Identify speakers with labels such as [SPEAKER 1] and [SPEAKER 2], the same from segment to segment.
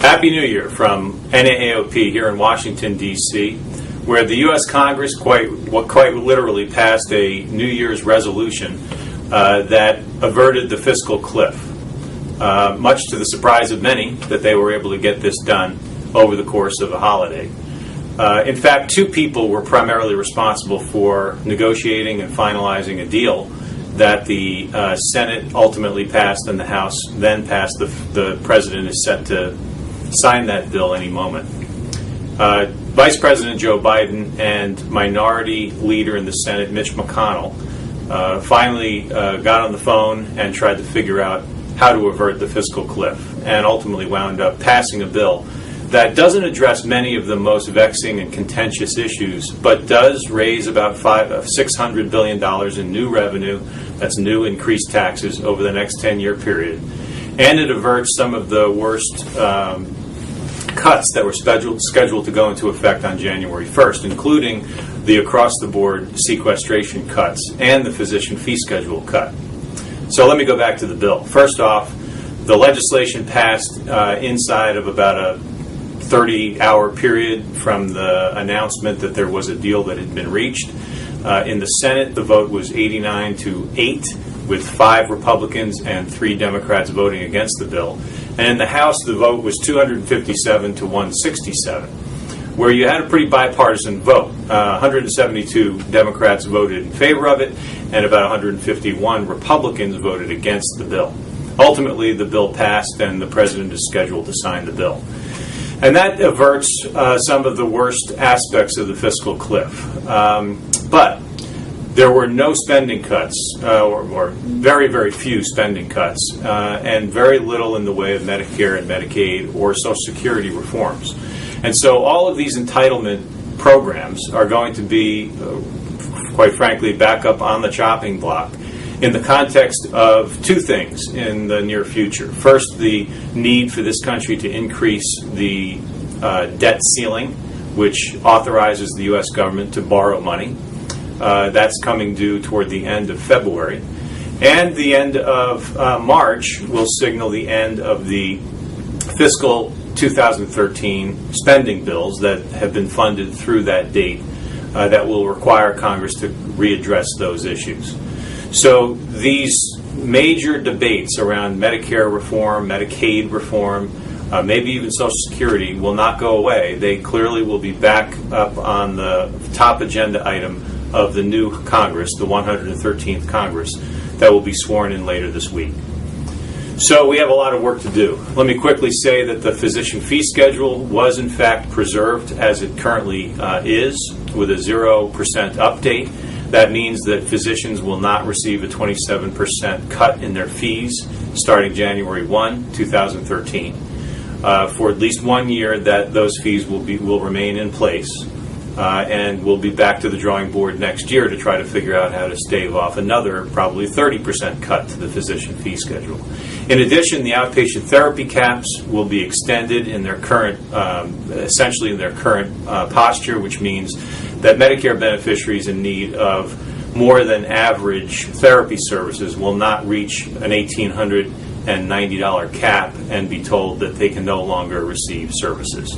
[SPEAKER 1] Happy New Year from NAAOP here in Washington, D.C., where the U.S. Congress quite literally passed a New Year's resolution that averted the fiscal cliff. Much to the surprise of many that they were able to get this done over the course of a holiday. In fact, two people were primarily responsible for negotiating and finalizing a deal that the Senate ultimately passed and the House then passed. The President is set to sign that bill any moment. Vice President Joe Biden and Minority Leader in the Senate, Mitch McConnell, finally got on the phone and tried to figure out how to avert the fiscal cliff, and ultimately wound up passing a bill that doesn't address many of the most vexing and contentious issues, but does raise about $600 billion in new revenue, that's new increased taxes over the next 10-year period. And it averts some of the worst cuts that were scheduled to go into effect on January 1st, including the across-the-board sequestration cuts and the physician fee schedule cut. So let me go back to the bill. First off, the legislation passed inside of about a 30-hour period from the announcement that there was a deal that had been reached. In the Senate, the vote was 89-8, with 5 Republicans and 3 Democrats voting against the bill. And in the House, the vote was 257-167, where you had a pretty bipartisan vote. 172 Democrats voted in favor of it, and about 151 Republicans voted against the bill. Ultimately, the bill passed, and the President is scheduled to sign the bill. And that averts some of the worst aspects of the fiscal cliff. But there were no spending cuts, or very, very few spending cuts, and very little in the way of Medicare and Medicaid or Social Security reforms. And so all of these entitlement programs are going to be, quite frankly, back up on the chopping block in the context of two things in the near future. First, the need for this country to increase the debt ceiling, which authorizes the U.S. government to borrow money. That's coming due toward the end of February. And the end of March will signal the end of the fiscal 2013 spending bills that have been funded through that date that will require Congress to readdress those issues. So these major debates around Medicare reform, Medicaid reform, maybe even Social Security will not go away. They clearly will be back up on the top agenda item of the new Congress, the 113th Congress, that will be sworn in later this week. So we have a lot of work to do. Let me quickly say that the physician fee schedule was in fact preserved as it currently is, with a 0% update. That means that physicians will not receive a 27% cut in their fees starting January 1, 2013. For at least 1 year, that those fees will remain in place. And we'll be back to the drawing board next year to try to figure out how to stave off another probably 30% cut to the physician fee schedule. In addition, the outpatient therapy caps will be extended in their current, essentially in their current posture, which means that Medicare beneficiaries in need of more than average therapy services will not reach an $1,890 cap and be told that they can no longer receive services.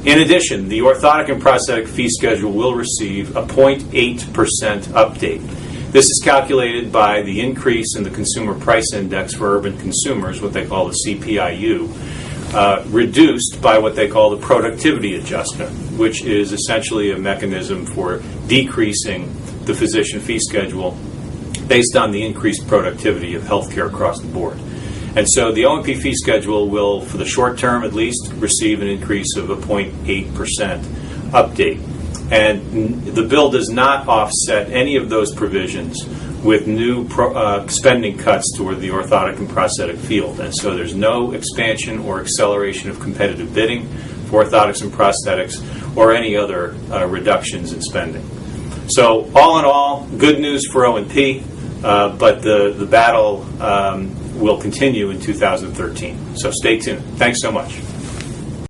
[SPEAKER 1] In addition, the orthotic and prosthetic fee schedule will receive a 0.8% update. This is calculated by the increase in the Consumer Price Index for urban consumers, what they call the CPIU, reduced by what they call the productivity adjustment, which is essentially a mechanism for decreasing the physician fee schedule based on the increased productivity of healthcare across the board. And so the O&P fee schedule will, for the short term at least, receive an increase of a 0.8% update. And the bill does not offset any of those provisions with new spending cuts toward the orthotic and prosthetic field. And so there's no expansion or acceleration of competitive bidding for orthotics and prosthetics or any other reductions in spending. So all in all, good news for O&P, but the battle will continue in 2013. So stay tuned. Thanks so much.